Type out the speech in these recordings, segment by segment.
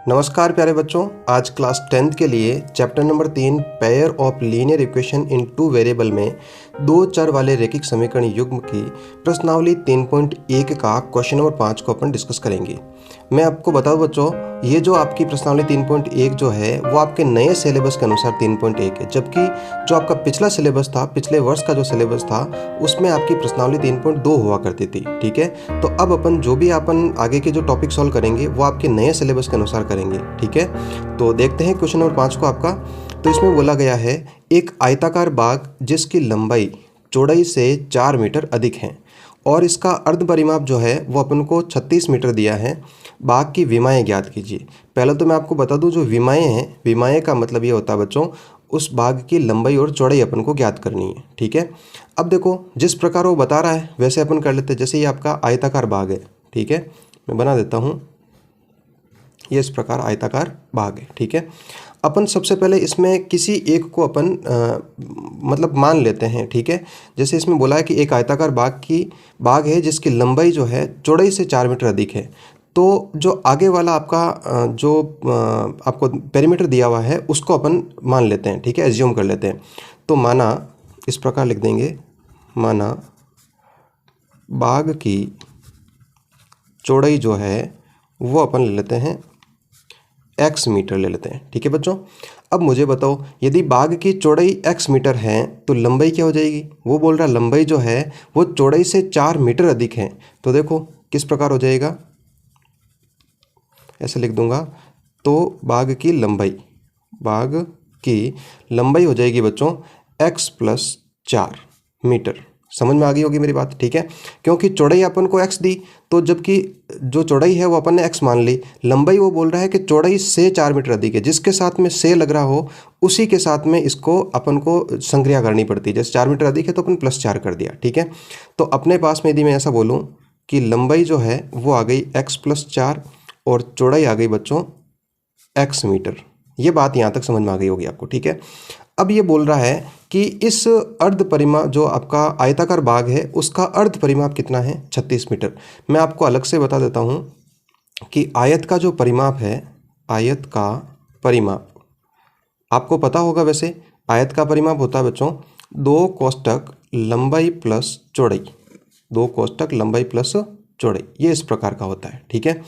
नमस्कार प्यारे बच्चों, आज क्लास 10th के लिए chapter number 3 pair of linear equation in two variable में दो चर वाले रैखिक समीकरण युग्म की प्रश्नावली 3.1 का क्वेश्चन नंबर 5 को अपन डिस्कस करेंगे। मैं आपको बताऊं बच्चों, ये जो आपकी प्रश्नावली 3.1 जो है वो आपके नए सिलेबस के अनुसार 3.1 है, जबकि जो आपका पिछला सिलेबस था, पिछले वर्ष का जो सिलेबस था उसमें आपकी प्रश्नावली 3.2 हुआ करती थी। ठीक है, तो अब अपन जो भी अपन आगे के जो टॉपिक सॉल्व करेंगे वो आपके नए सिलेबस के अनुसार करेंगे। ठीक है, तो देखते हैं क्वेश्चन नंबर 5 को आपका। तो इसमें बोला गया है एक आयताकार बाग जिसकी लंबाई चौड़ाई से 4 मीटर अधिक है और इसका अर्ध परिमाप जो है वो अपन को 36 मीटर दिया है। बाग की विमाएँ ज्ञात कीजिए। पहले तो मैं आपको बता दूं, जो विमाएँ हैं, विमाएँ का मतलब ये होता है बच्चों, उस बाग की लंबाई और चौड़ाई अपन को ज्ञात करनी है। ठीक है, अब देखो जिस प्रकार वो बता रहा है वैसे अपन कर लेते हैं। जैसे ये आपका आयताकार बाग है, ठीक है, मैं बना देता हूँ, ये इस प्रकार आयताकार बाग है। ठीक है, अपन सबसे पहले इसमें किसी एक को अपन मतलब मान लेते हैं। ठीक है, जैसे इसमें बोला है कि एक आयताकार बाग है जिसकी लंबाई जो है चौड़ाई से 4 मीटर अधिक है। तो जो आगे वाला आपका जो आपको पेरीमीटर दिया हुआ है उसको अपन मान लेते हैं। ठीक है, एज्यूम कर लेते हैं। तो माना इस प्रकार लिख देंगे, माना बाग की चौड़ाई जो है वो अपन ले लेते हैं x मीटर ले लेते हैं। ठीक है बच्चों, अब मुझे बताओ, यदि बाग की चौड़ाई x मीटर है तो लंबाई क्या हो जाएगी? वो बोल रहा है लंबाई जो है वो चौड़ाई से 4 मीटर अधिक है। तो देखो किस प्रकार हो जाएगा, ऐसे लिख दूंगा। तो बाग की लंबाई हो जाएगी बच्चों x + 4 मीटर। समझ में आ गई होगी मेरी बात। ठीक है, क्योंकि चौड़ाई अपन को x दी, तो जबकि जो चौड़ाई है वो अपन ने x मान ली, लंबाई वो बोल रहा है कि चौड़ाई से 4 मीटर अधिक है। जिसके साथ में से लग रहा हो उसी के साथ में इसको अपन को संक्रिया करनी पड़ती है। जैसे 4 मीटर अधिक है तो अपन +4 कर दिया। ठीक है, तो अपने पास में यदि मैं ऐसा बोलूँ कि लंबाई जो है वो आ गई x + 4 और चौड़ाई आ गई बच्चों x मीटर। ये बात यहाँ तक समझ में आ गई होगी आपको। ठीक है, अब ये बोल रहा है कि इस अर्ध परिमाप जो आपका आयताकार बाग है उसका अर्ध परिमाप कितना है? 36 मीटर। मैं आपको अलग से बता देता हूँ कि आयत का जो परिमाप है, आयत का परिमाप आपको पता होगा। वैसे आयत का परिमाप होता है बच्चों 2 कोष्ठक लंबाई प्लस चौड़ाई, 2 कोष्ठक लंबाई प्लस चौड़ाई, ये इस प्रकार का होता है। ठीक है,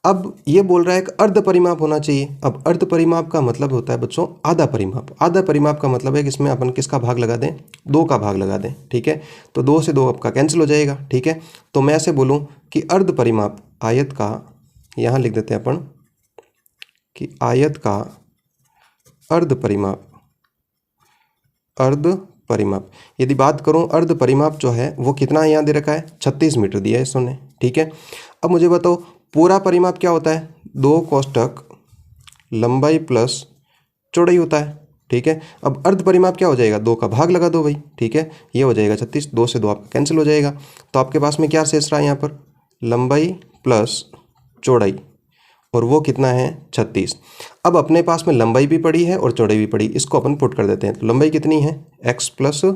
अब ये बोल रहा है कि अर्ध परिमाप होना चाहिए। अब अर्ध परिमाप का मतलब होता है बच्चों आधा परिमाप। आधा परिमाप का मतलब है कि इसमें अपन किसका भाग लगा दें? 2 का भाग लगा दें। ठीक है, तो 2 से 2 आपका कैंसिल हो जाएगा। ठीक है, तो मैं ऐसे बोलूं कि अर्ध परिमाप आयत का, यहाँ लिख देते हैं अपन कि आयत का अर्ध परिमाप, यदि बात करूं अर्ध परिमाप जो है वो कितना यहाँ दे रखा है? 36 मीटर दिया है इसने। ठीक है, अब मुझे बताओ पूरा परिमाप क्या होता है? 2 कोष्ठक लंबाई प्लस चौड़ाई होता है। ठीक है, अब अर्ध परिमाप क्या हो जाएगा? 2 का भाग लगा दो भाई। ठीक है, ये हो जाएगा 36, 2 से 2 आपका कैंसिल हो जाएगा। तो आपके पास में क्या शेष रहा है यहाँ पर? लंबाई प्लस चौड़ाई, और वो कितना है? 36। अब अपने पास में लंबाई भी पड़ी है और चौड़ाई भी पड़ी, इसको अपन पुट कर देते हैं। तो लंबाई कितनी है? x +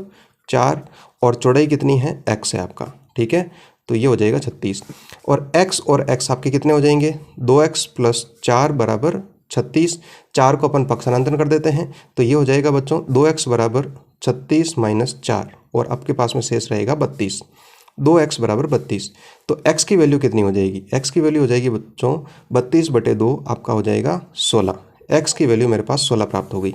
4 और चौड़ाई कितनी है? x है आपका। ठीक है, तो ये हो जाएगा 36 और x आपके कितने हो जाएंगे? 2x + 4 = 36। 4 को अपन पक्षांतरण कर देते हैं तो ये हो जाएगा बच्चों 2x = 36 - 4 और आपके पास में शेष रहेगा 32। 2x = 32। तो x की वैल्यू कितनी हो जाएगी? x की वैल्यू हो जाएगी बच्चों 32/2 आपका हो जाएगा 16। x की वैल्यू मेरे पास 16 प्राप्त हो गई।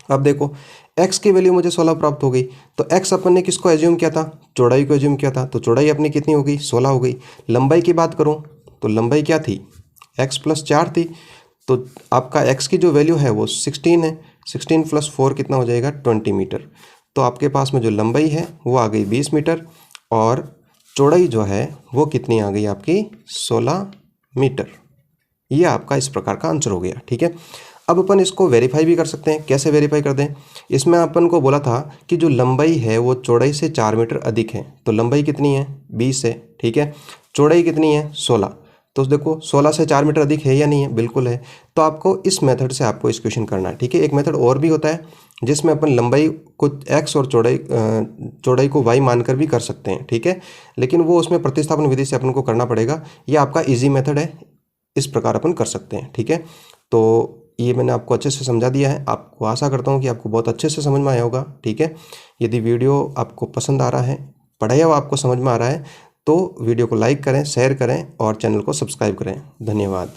अब देखो x की वैल्यू मुझे 16 प्राप्त हो गई, तो x अपन ने किसको एज्यूम किया था? चौड़ाई को एज्यूम किया था। तो चौड़ाई अपनी कितनी हो गई? 16 हो गई। लंबाई की बात करूं तो लंबाई क्या थी? x + 4 थी। तो आपका x की जो वैल्यू है वो 16 है। 16 + 4 कितना हो जाएगा? 20 मीटर। तो आपके पास में जो लंबाई है वो आ गई 20 मीटर और चौड़ाई जो है वो कितनी आ गई आपकी? 16 मीटर। ये आपका इस प्रकार का आंसर हो गया। ठीक है, अब अपन इसको वेरीफाई भी कर सकते हैं। कैसे वेरीफाई कर दें? इसमें अपन को बोला था कि जो लंबाई है वो चौड़ाई से 4 मीटर अधिक है। तो लंबाई कितनी है? 20 है। ठीक है, चौड़ाई कितनी है? 16। तो देखो 16 से 4 मीटर अधिक है या नहीं है? बिल्कुल है। तो आपको इस मेथड से आपको इस क्वेश्चन करना है। ठीक है, एक मेथड और भी होता है जिसमें अपन लंबाई को x और चौड़ाई को y मानकर भी कर सकते हैं। ठीक है, लेकिन वो उसमें प्रतिस्थापन विधि से अपन को करना पड़ेगा। ये आपका इजी मेथड है, इस प्रकार अपन कर सकते हैं। ठीक है, तो ये मैंने आपको अच्छे से समझा दिया है। आपको आशा करता हूँ कि आपको बहुत अच्छे से समझ में आया होगा। ठीक है, यदि वीडियो आपको पसंद आ रहा है, पढ़ाया हुआ आपको समझ में आ रहा है, तो वीडियो को लाइक करें, शेयर करें और चैनल को सब्सक्राइब करें। धन्यवाद।